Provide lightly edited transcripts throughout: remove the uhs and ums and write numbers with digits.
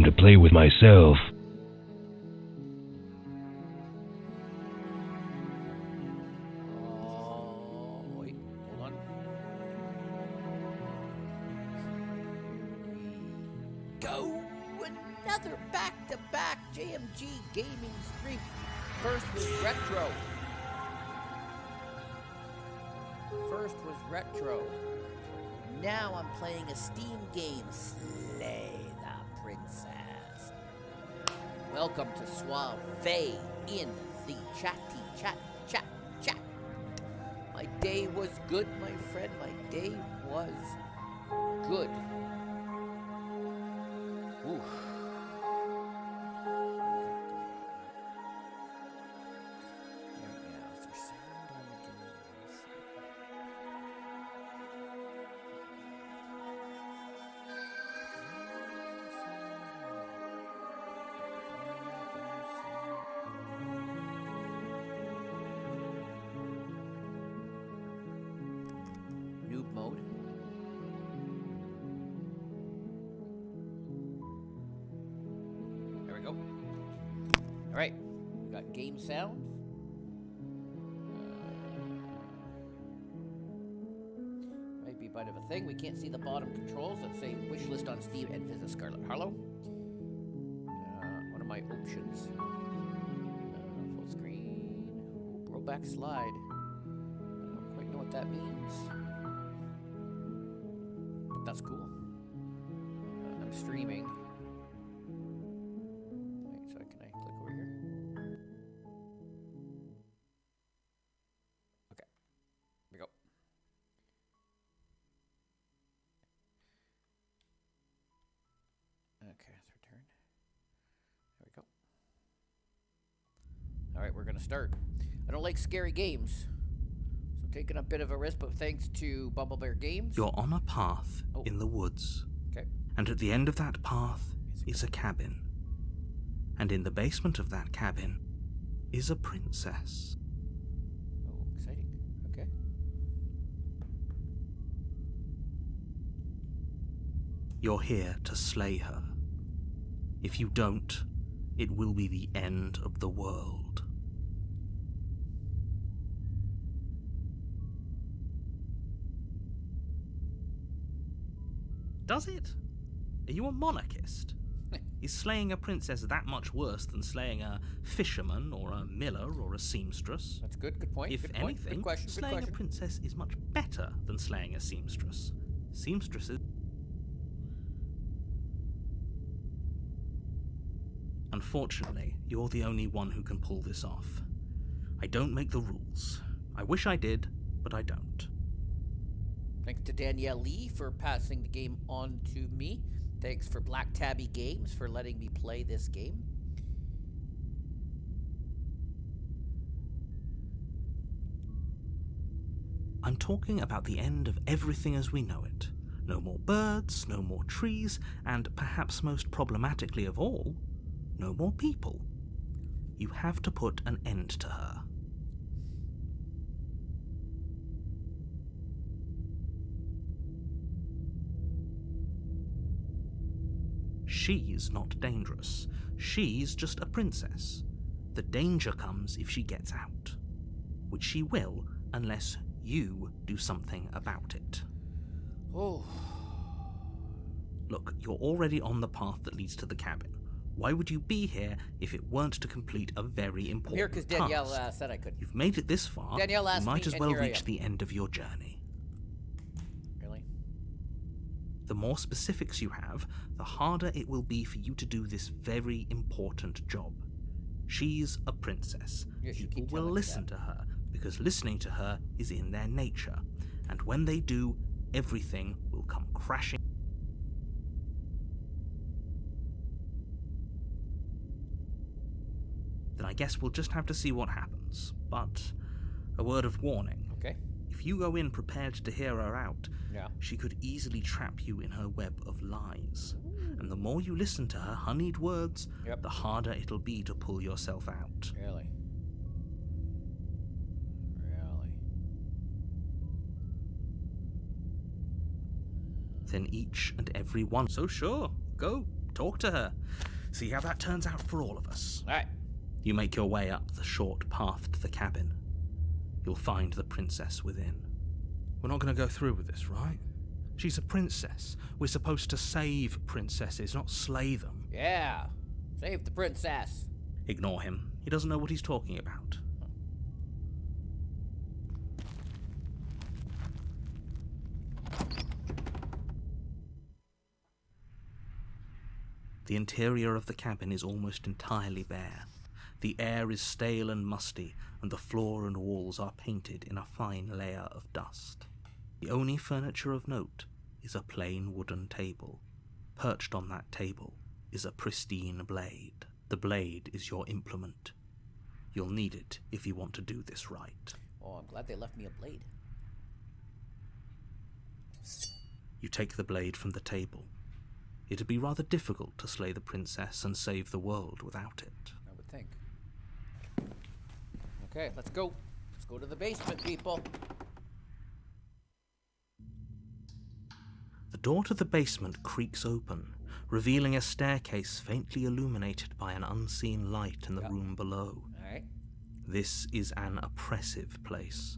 time to play with myself. Wait, hold on. Go! Another back-to-back JMG gaming streak. First was retro. Now I'm playing a Steam game, Slay the Princess. Welcome to Suave in the chat. My day was good, my friend. My day was good. Oof. Noob mode. There we go. All right, we got game sound. Might be a bit of a thing. We can't see the bottom controls. Let's say wishlist on Steam and visit Scarlet Harlow. One of my options. Full screen. Rollback slide. I don't quite know what that means. But that's cool. I'm streaming. Wait, so can I click over here? Okay. Here we go. Okay, let's return. There we go. Alright, we're gonna start. I don't like scary games. So taking a bit of a risk, but thanks to Bumblebear Games. You're on a path in the woods. Okay. And at the end of that path is a cabin. And in the basement of that cabin is a princess. Oh, exciting. Okay. You're here to slay her. If you don't, it will be the end of the world. Does it? Are you a monarchist? Is slaying a princess that much worse than slaying a fisherman or a miller or a seamstress? That's good. Good point. If good point. anything, Good question. slaying Good a question. princess is much better than slaying a seamstress. Seamstresses... Unfortunately, you're the only one who can pull this off. I don't make the rules. I wish I did, but I don't. Thanks to Danielle Lee for passing the game on to me. Thanks for Black Tabby Games for letting me play this game. I'm talking about the end of everything as we know it. No more birds, no more trees, and perhaps most problematically of all, no more people. You have to put an end to her. She's not dangerous. She's just a princess. The danger comes if she gets out. Which she will, unless you do something about it. Oh. Look, you're already on the path that leads to the cabin. Why would you be here if it weren't to complete a very important Here, because Danielle task? said I could. You've made it this far, Danielle asked you might me, as and well here I reach am. the end of your journey. Really? The more specifics you have, the harder it will be for you to do this very important job. She's a princess. Yes, you People keep will telling me listen to her, because listening to her is in their nature. And when they do, everything will come crashing. Then I guess we'll just have to see what happens. But a word of warning. Okay. If you go in prepared to hear her out, Yeah. she could easily trap you in her web of lies. And the more you listen to her honeyed words, Yep. the harder it'll be to pull yourself out. Really? Then each and every one. So sure, go Talk to her. See how that turns out for all of us. All right. You make your way up the short path to the cabin. You'll find the princess within. We're not going to go through with this, right? She's a princess. We're supposed to save princesses, not slay them. Yeah. Save the princess. Ignore him. He doesn't know what he's talking about. The interior of the cabin is almost entirely bare. The air is stale and musty, and the floor and walls are painted in a fine layer of dust. The only furniture of note is a plain wooden table. Perched on that table is a pristine blade. The blade is your implement. You'll need it if you want to do this right. Oh, I'm glad they left me a blade. You take the blade from the table. It'd be rather difficult to slay the princess and save the world without it. I would think. Okay, let's go. Let's go to the basement, people. The door to the basement creaks open, revealing a staircase faintly illuminated by an unseen light in the room below. All right. This is an oppressive place.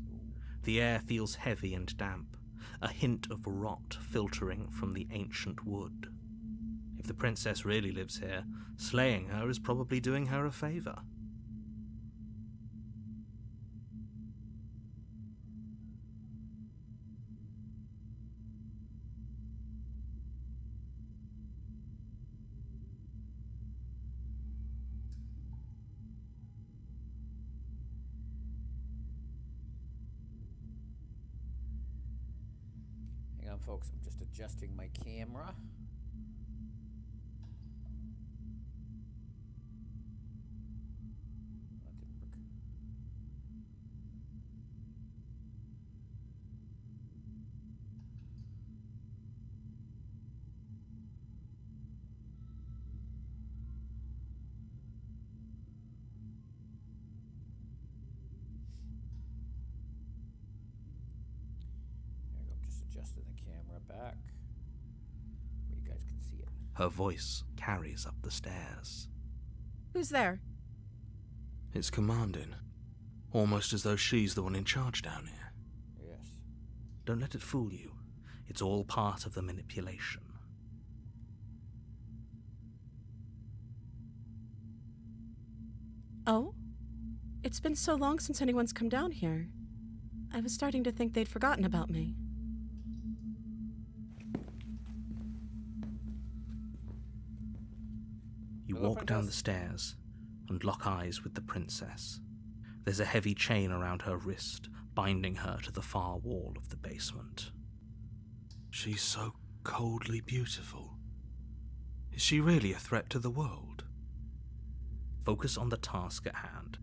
The air feels heavy and damp, a hint of rot filtering from the ancient wood. If the princess really lives here, slaying her is probably doing her a favor. Hang on, folks. I'm just adjusting my camera. That didn't work. There we go. I'm just adjusting the camera back where you guys can see it. Her voice carries up the stairs. Who's there? It's commanding. Almost as though she's the one in charge down here. Yes. Don't let it fool you. It's all part of the manipulation. Oh? It's been so long since anyone's come down here. I was starting to think they'd forgotten about me. You Hello, walk down the princess. stairs and lock eyes with the princess. There's a heavy chain around her wrist, binding her to the far wall of the basement. She's so coldly beautiful. Is she really a threat to the world? Focus on the task at hand.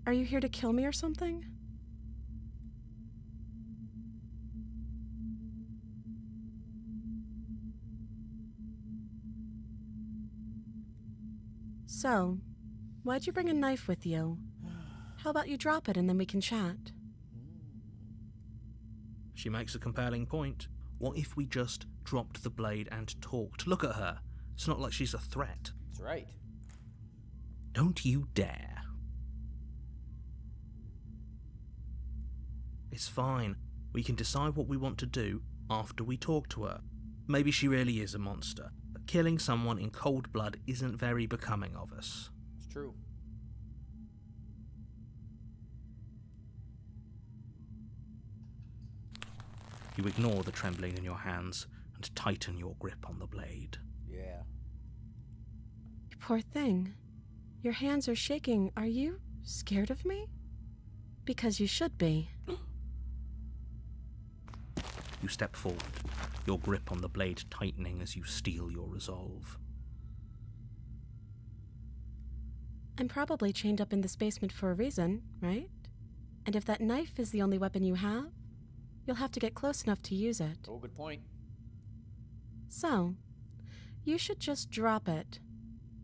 Are you here to kill me or something? So, why'd you bring a knife with you? How about you drop it and then we can chat? She makes a compelling point. What if we just dropped the blade and talked? Look at her. It's not like she's a threat. That's right. Don't you dare. It's fine. We can decide what we want to do after we talk to her. Maybe she really is a monster, but killing someone in cold blood isn't very becoming of us. It's true. You ignore the trembling in your hands and tighten your grip on the blade. Yeah. You poor thing. Your hands are shaking. Are you scared of me? Because you should be. You step forward, your grip on the blade tightening as you steel your resolve. I'm probably chained up in this basement for a reason, right? And if that knife is the only weapon you have, you'll have to get close enough to use it. Oh, good point. So, you should just drop it.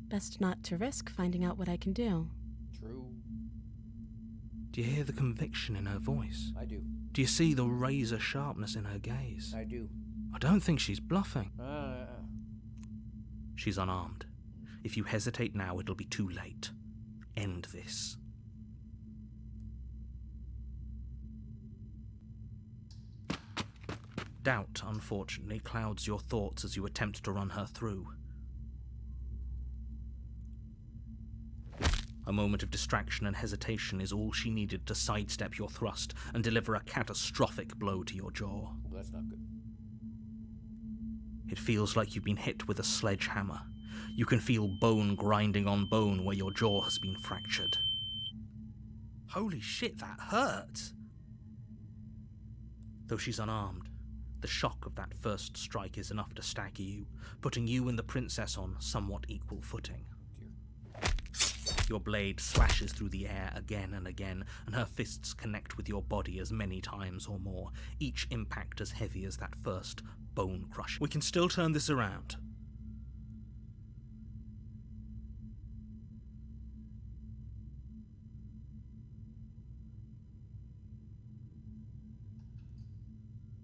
Best not to risk finding out what I can do. True. Do you hear the conviction in her voice? I do. Do you see the razor sharpness in her gaze? I do. I don't think she's bluffing. She's unarmed. If you hesitate now, it'll be too late. End this. Doubt, unfortunately, clouds your thoughts as you attempt to run her through. A moment of distraction and hesitation is all she needed to sidestep your thrust and deliver a catastrophic blow to your jaw. Well, that's not good. It feels like you've been hit with a sledgehammer. You can feel bone grinding on bone where your jaw has been fractured. Holy shit, that hurt! Though she's unarmed, the shock of that first strike is enough to stagger you, putting you and the princess on somewhat equal footing. Your blade slashes through the air again and again, and her fists connect with your body as many times or more, each impact as heavy as that first bone crush. We can still turn this around.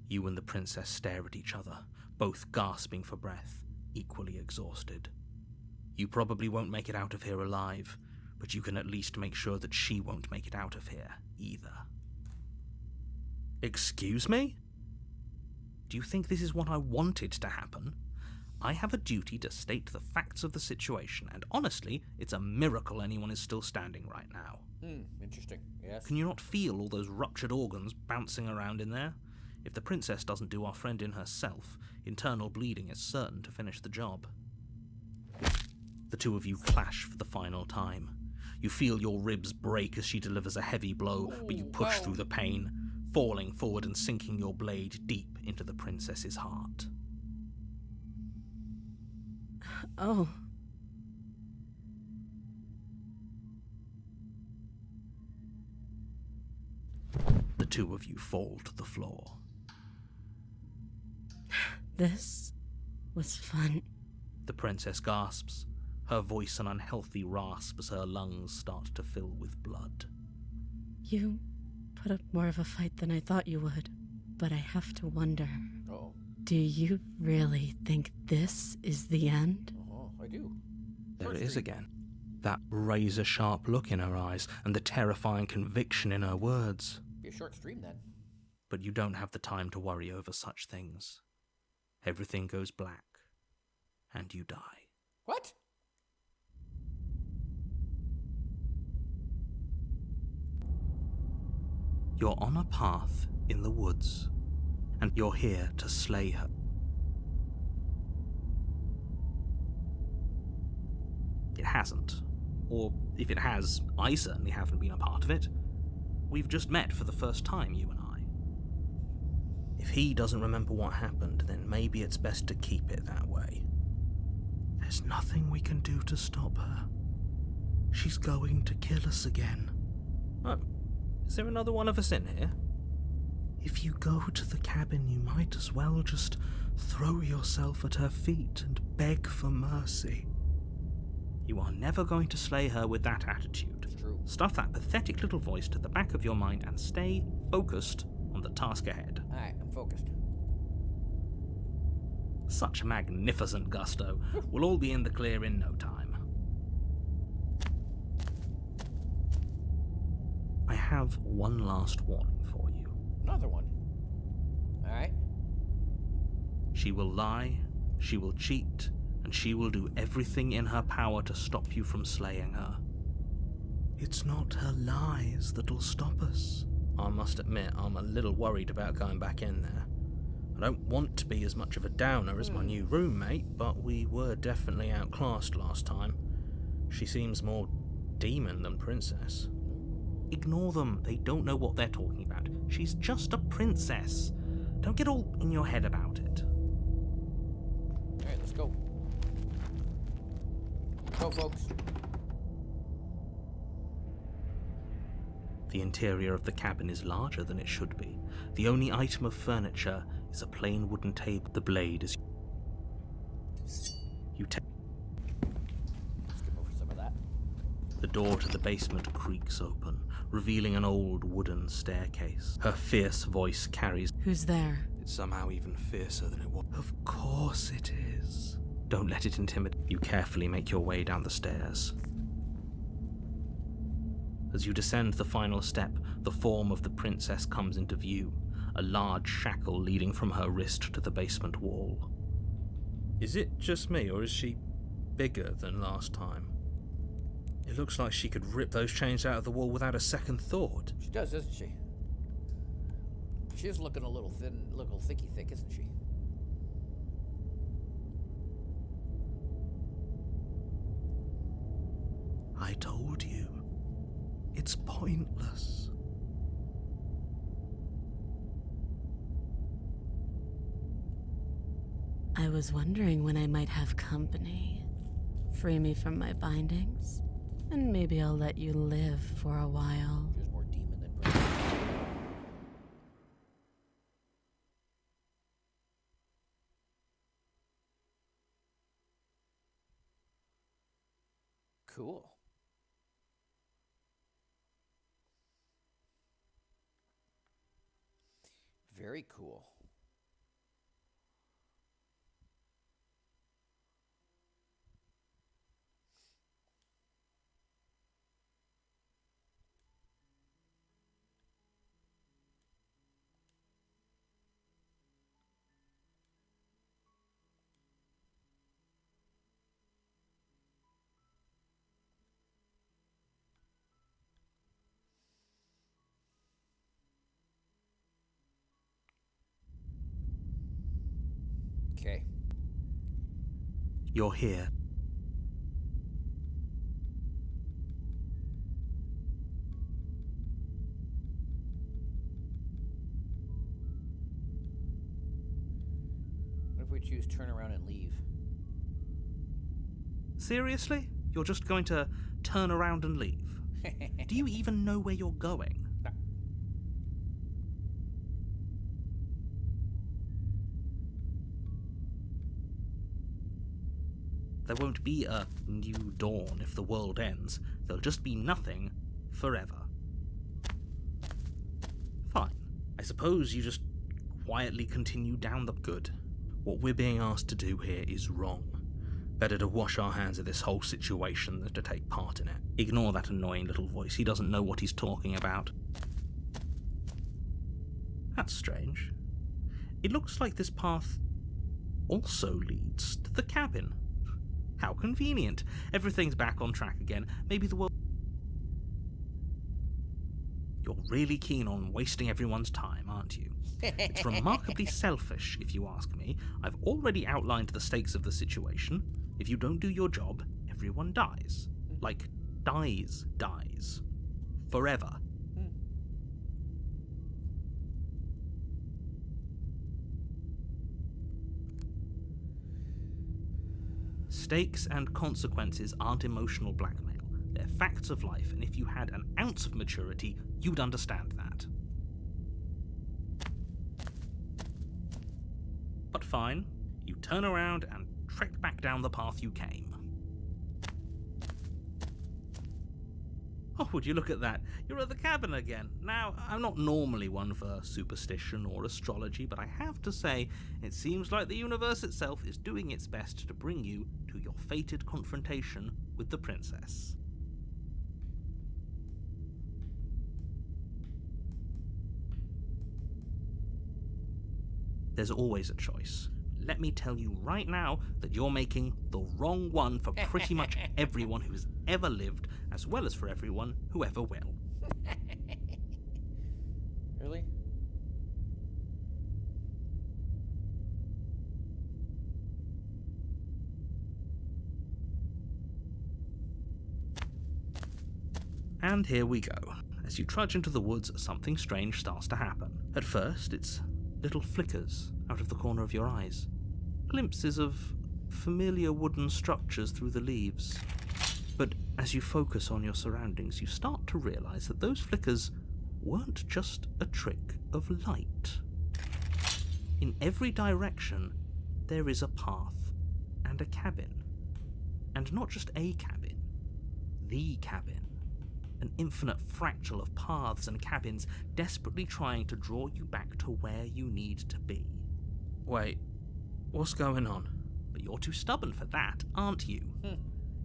You and the princess stare at each other, both gasping for breath, equally exhausted. You probably won't make it out of here alive, but you can at least make sure that she won't make it out of here either. Excuse me? Do you think this is what I wanted to happen? I have a duty to state the facts of the situation, and honestly, it's a miracle anyone is still standing right now. Interesting, yes. Can you not feel all those ruptured organs bouncing around in there? If the princess doesn't do our friend in herself, internal bleeding is certain to finish the job. The two of you clash for the final time. You feel your ribs break as she delivers a heavy blow, but you push through the pain, falling forward and sinking your blade deep into the princess's heart. Oh. The two of you fall to the floor. This was fun. The princess gasps, her voice an unhealthy rasp as her lungs start to fill with blood. You put up more of a fight than I thought you would, but I have to wonder. Oh. Do you really think this is the end? Oh, I do. There it is again. That razor-sharp look in her eyes and the terrifying conviction in her words. Be a short stream then. But you don't have the time to worry over such things. Everything goes black, and you die. What? You're on a path in the woods, and you're here to slay her. It hasn't. Or if it has, I certainly haven't been a part of it. We've just met for the first time, you and I. If he doesn't remember what happened, then maybe it's best to keep it that way. There's nothing we can do to stop her. She's going to kill us again. Oh, is there another one of us in here? If you go to the cabin, you might as well just throw yourself at her feet and beg for mercy. You are never going to slay her with that attitude. It's true. Stuff that pathetic little voice to the back of your mind and stay focused on the task ahead. Alright, I'm focused. Such magnificent gusto. We'll all be in the clear in no time. I have one last warning for you. Another one. Alright. She will lie, she will cheat, and she will do everything in her power to stop you from slaying her. It's not her lies that'll stop us. I must admit, I'm a little worried about going back in there. I don't want to be as much of a downer as my new roommate, but we were definitely outclassed last time. She seems more demon than princess. Ignore them, they don't know what they're talking about. She's just a princess. Don't get all in your head about it. Alright, let's go. Go, folks. The interior of the cabin is larger than it should be. The only item of furniture is a plain wooden table. The blade is... You take... Let's skip over some of that. The door to the basement creaks open, revealing an old wooden staircase. Her fierce voice carries... Who's there? It's somehow even fiercer than it was. Of course it is. Don't let it intimidate you. Carefully make your way down the stairs. As you descend the final step, the form of the princess comes into view, a large shackle leading from her wrist to the basement wall. Is it just me, or is she bigger than last time? It looks like she could rip those chains out of the wall without a second thought. She does, doesn't she? She is looking a little thin, a little thicky thick, isn't she? I told you. It's pointless. I was wondering when I might have company. Free me from my bindings, and maybe I'll let you live for a while. There's more demon than brain. Cool. Very cool. Okay. You're here. What if we choose turn around and leave? Seriously? You're just going to turn around and leave? Do you even know where you're going? There won't be a new dawn if the world ends. There'll just be nothing forever. Fine. I suppose you just quietly continue down the good. What we're being asked to do here is wrong. Better to wash our hands of this whole situation than to take part in it. Ignore that annoying little voice. He doesn't know what he's talking about. That's strange. It looks like this path also leads to the cabin. How convenient. Everything's back on track again. Maybe the world... You're really keen on wasting everyone's time, aren't you? It's remarkably selfish, if you ask me. I've already outlined the stakes of the situation. If you don't do your job, everyone dies. Like, dies. Forever. Stakes and consequences aren't emotional blackmail. They're facts of life, and if you had an ounce of maturity, you'd understand that. But fine, you turn around and trek back down the path you came. Oh, would you look at that? You're at the cabin again. Now, I'm not normally one for superstition or astrology, but I have to say, it seems like the universe itself is doing its best to bring you to your fated confrontation with the princess. There's always a choice. Let me tell you right now that you're making the wrong one for pretty much everyone who's ever lived, as well as for everyone who ever will. Really? And here we go. As you trudge into the woods, something strange starts to happen. At first, it's little flickers out of the corner of your eyes. Glimpses of familiar wooden structures through the leaves. But as you focus on your surroundings, you start to realize that those flickers weren't just a trick of light. In every direction, there is a path and a cabin. And not just a cabin, the cabin. An infinite fractal of paths and cabins desperately trying to draw you back to where you need to be. Wait, what's going on? But you're too stubborn for that, aren't you?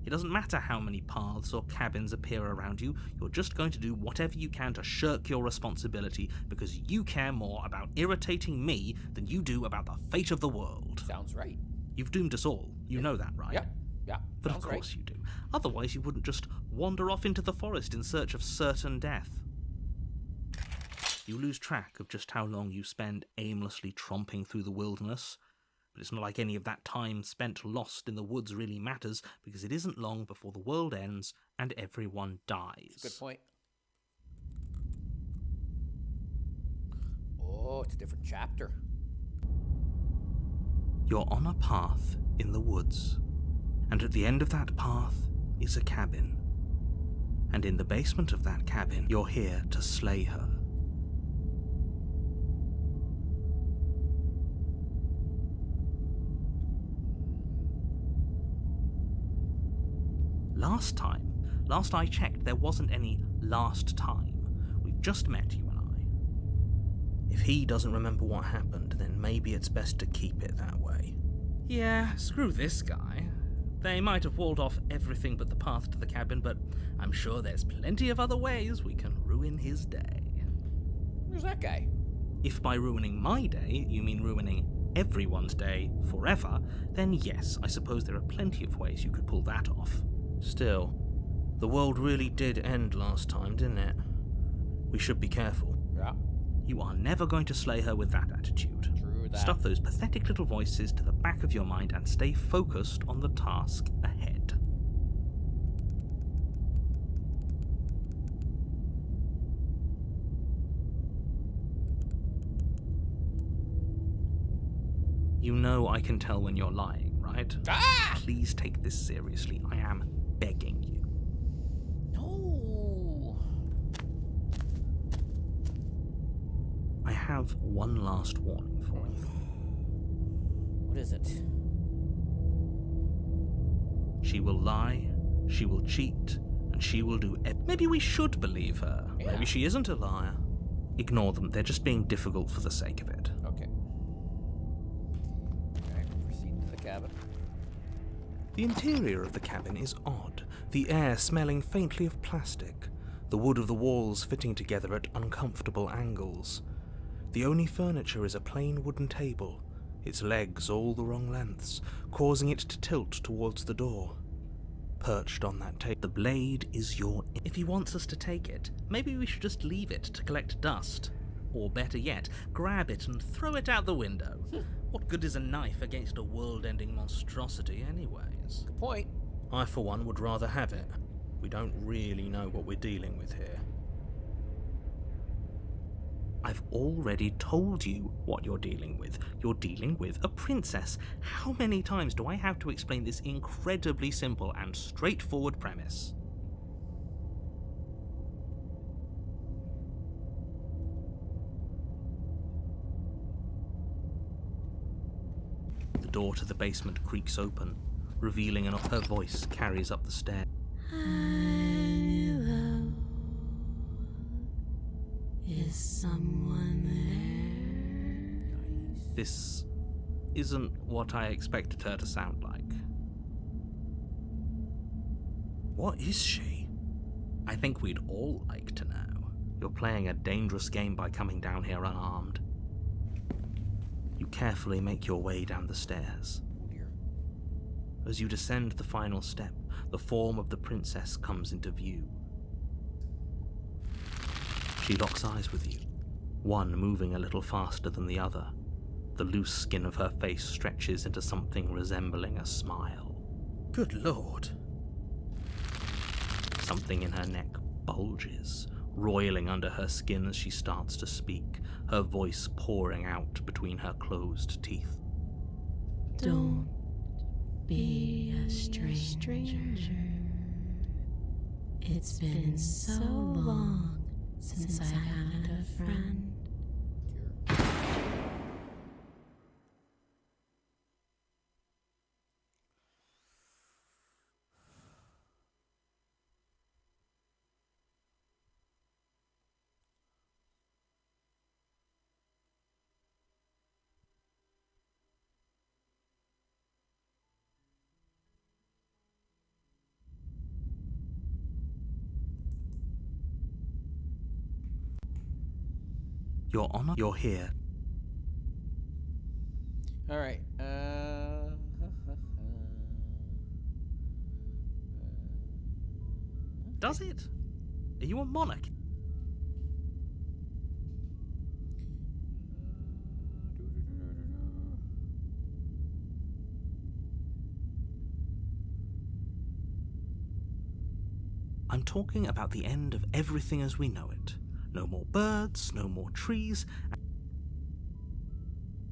It doesn't matter how many paths or cabins appear around you, you're just going to do whatever you can to shirk your responsibility because you care more about irritating me than you do about the fate of the world. Sounds right. You've doomed us all. You know that, right? Yeah. But of Sounds course right. you do. Otherwise you wouldn't just wander off into the forest in search of certain death. You lose track of just how long you spend aimlessly tromping through the wilderness, but it's not like any of that time spent lost in the woods really matters, because it isn't long before the world ends and everyone dies. Good point. Oh, it's a different chapter. You're on a path in the woods, and at the end of that path is a cabin. And in the basement of that cabin, you're here to slay her. Last I checked, there wasn't any last time. We've just met, you and I. If he doesn't remember what happened, then maybe it's best to keep it that way. Yeah, screw this guy. They might have walled off everything but the path to the cabin, but I'm sure there's plenty of other ways we can ruin his day. Where's that guy? If by ruining my day you mean ruining everyone's day forever, then yes, I suppose there are plenty of ways you could pull that off. Still, the world really did end last time, didn't it? We should be careful. Yeah. You are never going to slay her with that attitude. True that. Stuff those pathetic little voices to the back of your mind and stay focused on the task ahead. You know I can tell when you're lying, right? Ah! Please take this seriously. I am begging you. No. I have one last warning for you. What is it? She will lie, she will cheat, and she will do Maybe we should believe her. Yeah. Maybe she isn't a liar. Ignore them. They're just being difficult for the sake of it. Okay. Alright, proceed to the cabin. The interior of the cabin is odd, the air smelling faintly of plastic, the wood of the walls fitting together at uncomfortable angles. The only furniture is a plain wooden table, its legs all the wrong lengths, causing it to tilt towards the door. Perched on that table, the blade is your... If he wants us to take it, maybe we should just leave it to collect dust. Or better yet, grab it and throw it out the window. What good is a knife against a world-ending monstrosity anyways? Good point. I, for one, would rather have it. We don't really know what we're dealing with here. I've already told you what you're dealing with. You're dealing with a princess. How many times do I have to explain this incredibly simple and straightforward premise? The door to the basement creaks open, revealing her voice carries up the stairs. Hello. Is someone there? This isn't what I expected her to sound like. What is she? I think we'd all like to know. You're playing a dangerous game by coming down here unarmed. You carefully make your way down the stairs. Oh dear. As you descend the final step, the form of the princess comes into view. She locks eyes with you, one moving a little faster than the other. The loose skin of her face stretches into something resembling a smile. Good Lord. Something in her neck bulges, roiling under her skin as she starts to speak, her voice pouring out between her closed teeth. Don't be a stranger. It's been so long since I had a friend. Your Honor, you're here. All right. Does it? Are you a monarch? I'm talking about the end of everything as we know it. No more birds, no more trees.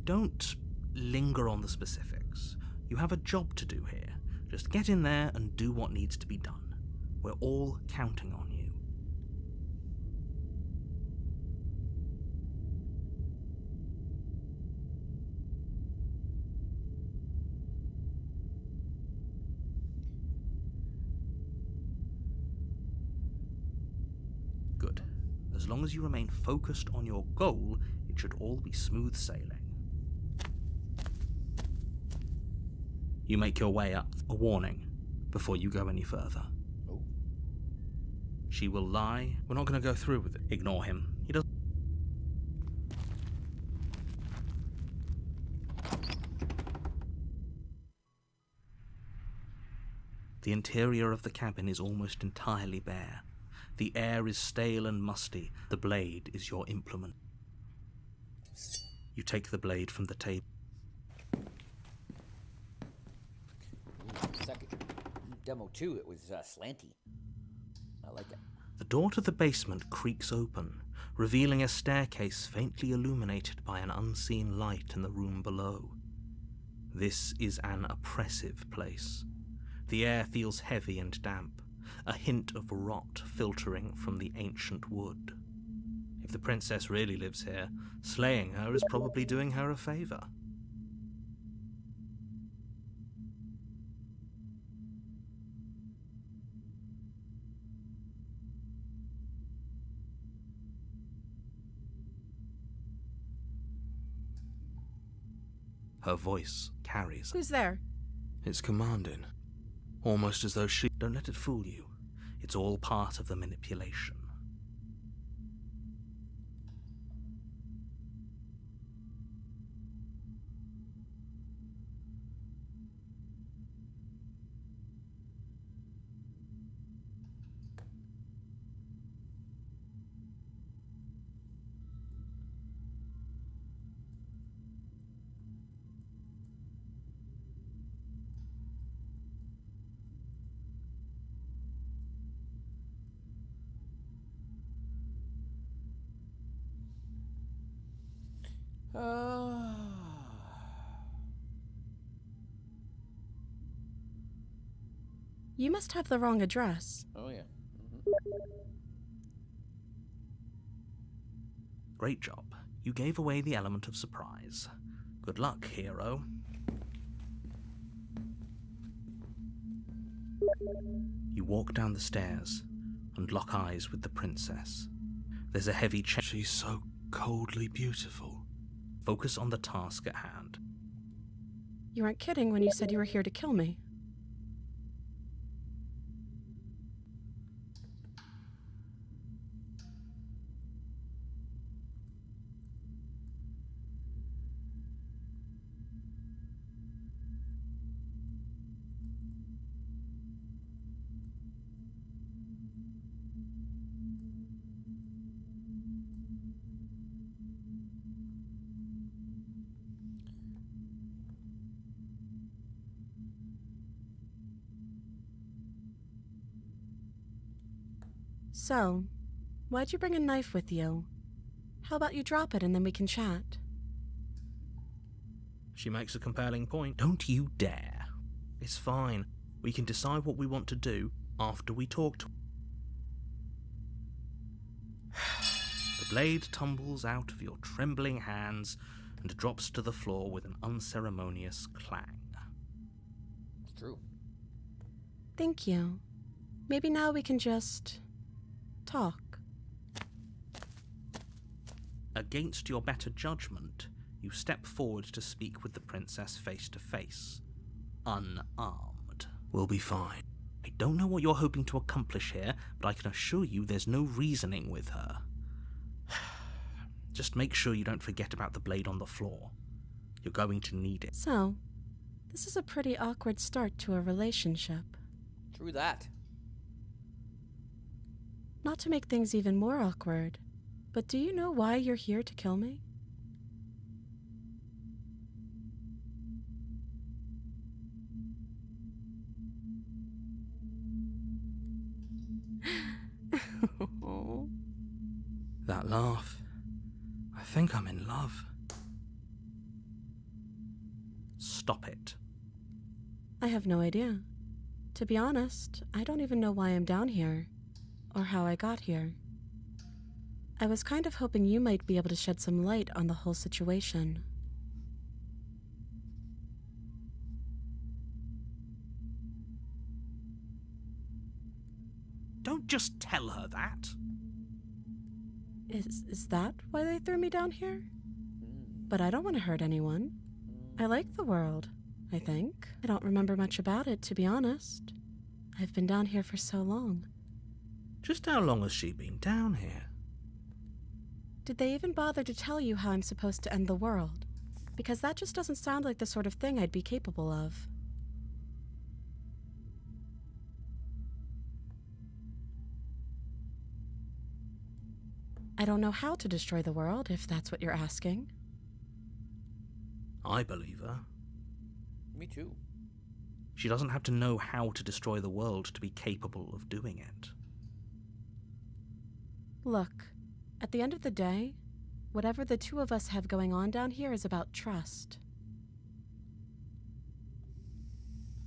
Don't linger on the specifics. You have a job to do here. Just get in there and do what needs to be done. We're all counting on you. Good. As long as you remain focused on your goal, it should all be smooth sailing. You make your way up. A warning before you go any further. Oh. She will lie. We're not going to go through with it. Ignore him. He doesn't. The interior of the cabin is almost entirely bare. The air is stale and musty. The blade is your implement. You take the blade from the table. Second demo 2, it was slanty. I like it. The door to the basement creaks open, revealing a staircase faintly illuminated by an unseen light in the room below. This is an oppressive place. The air feels heavy and damp, a hint of rot filtering from the ancient wood. If the princess really lives here, slaying her is probably doing her a favor. Her voice carries. Who's there? It's commanding. Almost as though she... Don't let it fool you. It's all part of the manipulation. You must have the wrong address. Oh, yeah. Great job. You gave away the element of surprise. Good luck, hero. You walk down the stairs and lock eyes with the princess. There's a heavy chain. She's so coldly beautiful. Focus on the task at hand. You weren't kidding when you said you were here to kill me. So, why'd you bring a knife with you? How about you drop it and then we can chat? She makes a compelling point. Don't you dare. It's fine. We can decide what we want to do after we talk to... The blade tumbles out of your trembling hands and drops to the floor with an unceremonious clang. It's true. Thank you. Maybe now we can just... talk. Against your better judgment, you step forward to speak with the princess face to face. Unarmed. We'll be fine. I don't know what you're hoping to accomplish here, but I can assure you there's no reasoning with her. Just make sure you don't forget about the blade on the floor. You're going to need it. So, this is a pretty awkward start to a relationship. True that. Not to make things even more awkward, but do you know why you're here to kill me? That laugh. I think I'm in love. Stop it. I have no idea. To be honest, I don't even know why I'm down here, or how I got here. I was kind of hoping you might be able to shed some light on the whole situation. Don't just tell her that. Is that why they threw me down here? But I don't want to hurt anyone. I like the world, I think. I don't remember much about it, to be honest. I've been down here for so long. Just how long has she been down here? Did they even bother to tell you how I'm supposed to end the world? Because that just doesn't sound like the sort of thing I'd be capable of. I don't know how to destroy the world, if that's what you're asking. I believe her. Me too. She doesn't have to know how to destroy the world to be capable of doing it. Look, at the end of the day, whatever the two of us have going on down here is about trust.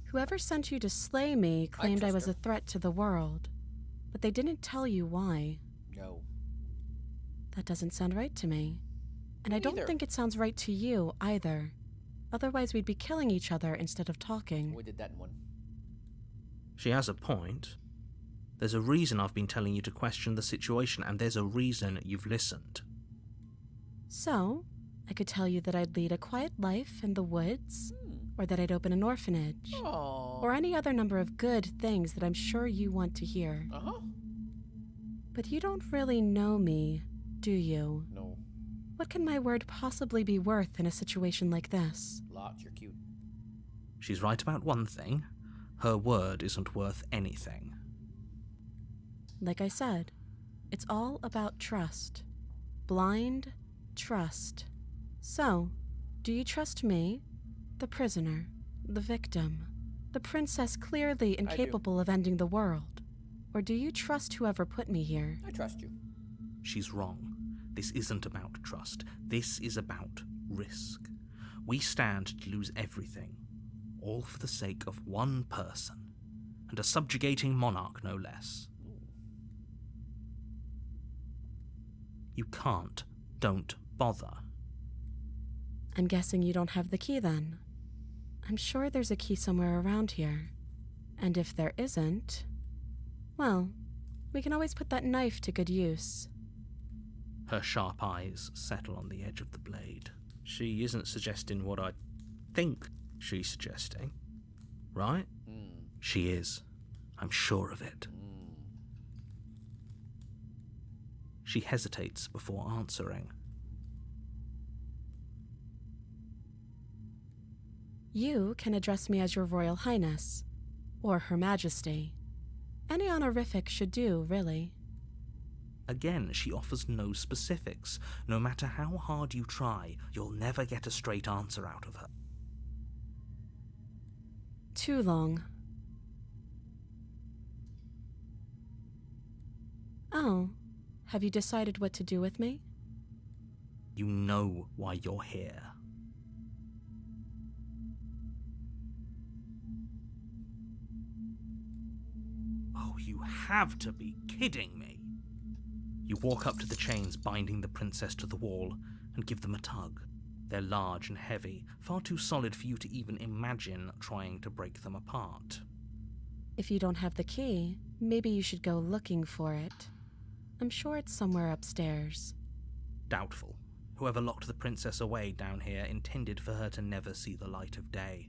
Whoever sent you to slay me claimed I was a threat to the world, but they didn't tell you why. No. That doesn't sound right to me. And I don't think it sounds right to you, either. Otherwise, we'd be killing each other instead of talking. We did that in one. She has a point. There's a reason I've been telling you to question the situation, and there's a reason you've listened. So, I could tell you that I'd lead a quiet life in the woods, or that I'd open an orphanage, Aww. or any other number of good things that I'm sure you want to hear. Uh-huh. But you don't really know me, do you? No. What can my word possibly be worth in a situation like this? Lots, you're cute. She's right about one thing. Her word isn't worth anything. Like I said, it's all about trust. Blind trust. So, do you trust me, the prisoner, the victim, the princess clearly incapable of ending the world? Or do you trust whoever put me here? I trust you. She's wrong. This isn't about trust. This is about risk. We stand to lose everything, all for the sake of one person, and a subjugating monarch no less. You can't. Don't bother. I'm guessing you don't have the key then. I'm sure there's a key somewhere around here. And if there isn't, well, we can always put that knife to good use. Her sharp eyes settle on the edge of the blade. She isn't suggesting what I think she's suggesting, right? She is. I'm sure of it. She hesitates before answering. You can address me as your Royal Highness, or Her Majesty. Any honorific should do, really. Again, she offers no specifics. No matter how hard you try, you'll never get a straight answer out of her. Too long. Oh, have you decided what to do with me? You know why you're here. Oh, you have to be kidding me. You walk up to the chains binding the princess to the wall and give them a tug. They're large and heavy, far too solid for you to even imagine trying to break them apart. If you don't have the key, maybe you should go looking for it. I'm sure it's somewhere upstairs. Doubtful. Whoever locked the princess away down here intended for her to never see the light of day.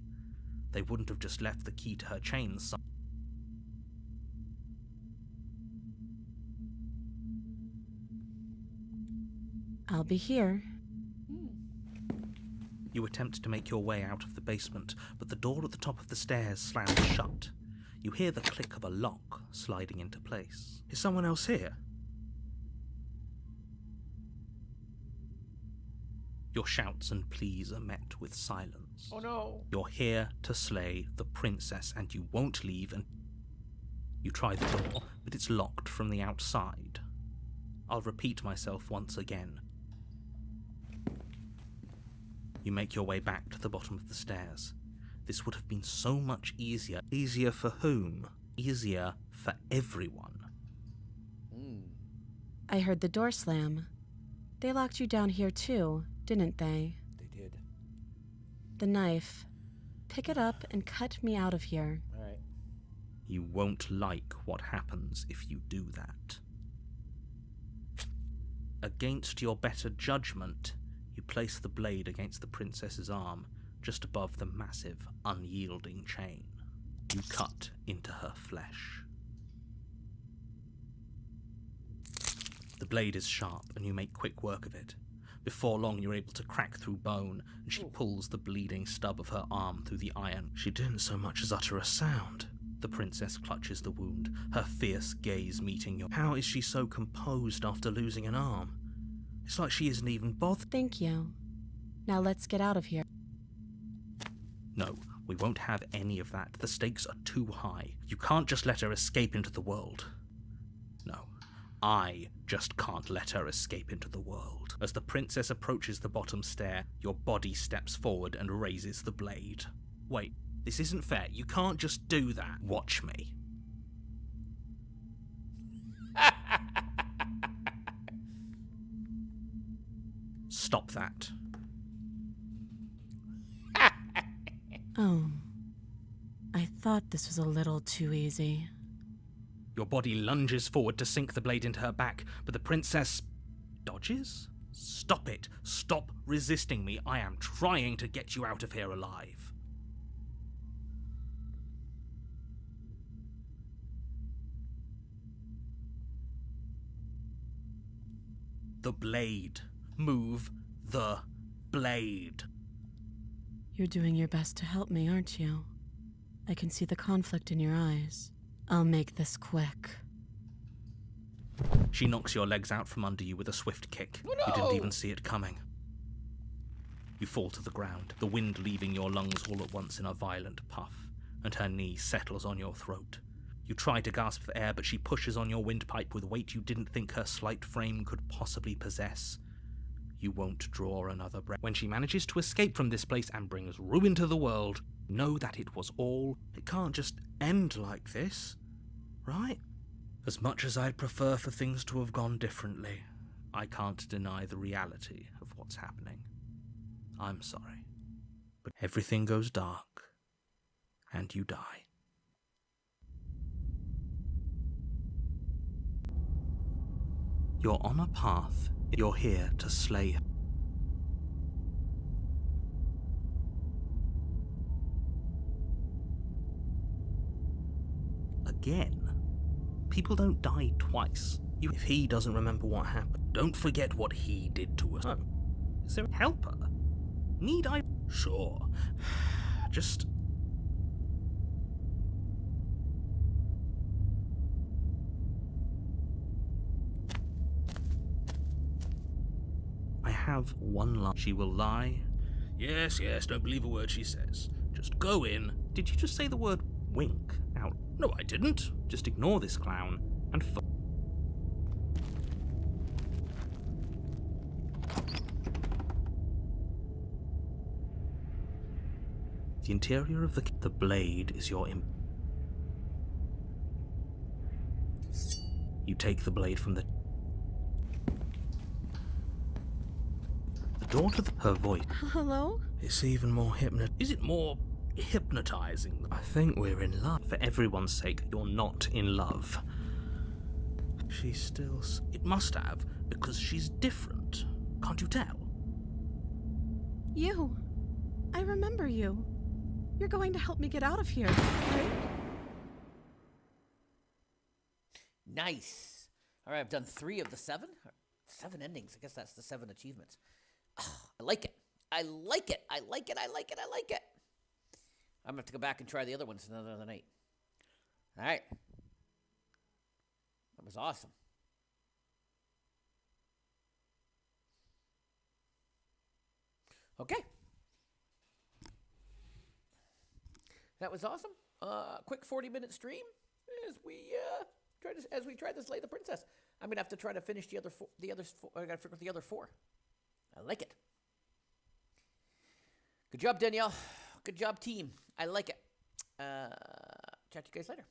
They wouldn't have just left the key to her chains. I'll be here. You attempt to make your way out of the basement, but the door at the top of the stairs slams shut. You hear the click of a lock sliding into place. Is someone else here? Your shouts and pleas are met with silence. Oh no! You're here to slay the princess, and you won't leave. And you try the door, but it's locked from the outside. I'll repeat myself once again. You make your way back to the bottom of the stairs. This would have been so much easier. Easier for whom? Easier for everyone. I heard the door slam. They locked you down here too, didn't they? They did. The knife. Pick it up and cut me out of here. All right. You won't like what happens if you do that. Against your better judgment, you place the blade against the princess's arm, just above the massive, unyielding chain. You cut into her flesh. The blade is sharp, and you make quick work of it. Before long, you're able to crack through bone, and she pulls the bleeding stub of her arm through the iron. She didn't so much as utter a sound. The princess clutches the wound, her fierce gaze meeting your... How is she so composed after losing an arm? It's like she isn't even bothered. Thank you. Now let's get out of here. No, we won't have any of that. The stakes are too high. You can't just let her escape into the world. No, I just can't let her escape into the world. As the princess approaches the bottom stair, your body steps forward and raises the blade. Wait, this isn't fair. You can't just do that. Watch me. Stop that. Oh. I thought this was a little too easy. Your body lunges forward to sink the blade into her back, but the princess dodges? Stop it. Stop resisting me. I am trying to get you out of here alive. The blade. Move the blade. You're doing your best to help me, aren't you? I can see the conflict in your eyes. I'll make this quick. She knocks your legs out from under you with a swift kick. Oh, no! You didn't even see it coming. You fall to the ground, the wind leaving your lungs all at once in a violent puff, and her knee settles on your throat. You try to gasp for air, but she pushes on your windpipe with weight you didn't think her slight frame could possibly possess. You won't draw another breath. When she manages to escape from this place and brings ruin to the world, know that it was all... It can't just end like this, right? As much as I'd prefer for things to have gone differently, I can't deny the reality of what's happening. I'm sorry. But everything goes dark, and you die. You're on a path. You're here to slay her. Again? People don't die twice. If he doesn't remember what happened, don't forget what he did to us. Oh, is there a helper? Need I? Sure. Just... I have one lie. She will lie. Yes, don't believe a word she says. Just go in. Did you just say the word wink out? No, I didn't. Just ignore this clown and the interior of the blade is your You take the blade from the door to her voice. Hello? It's even more Is it more hypnotizing? I think we're in love. For everyone's sake, you're not in love. She's still... It must have, because she's different. Can't you tell? You. I remember you. You're going to help me get out of here, right? Nice. All right, I've done 3 of the 7. 7 endings. I guess that's the 7 achievements. Oh, I like it. I like it. I like it. I like it. I like it. I'm going to have to go back and try the other ones another night. All right. That was awesome. Okay. That was awesome. Quick 40-minute stream as we try to slay the princess. I'm gonna have to try to finish the other four. I gotta figure out the other 4. I like it. Good job, Danielle. Good job, team. I like it. Chat to you guys later.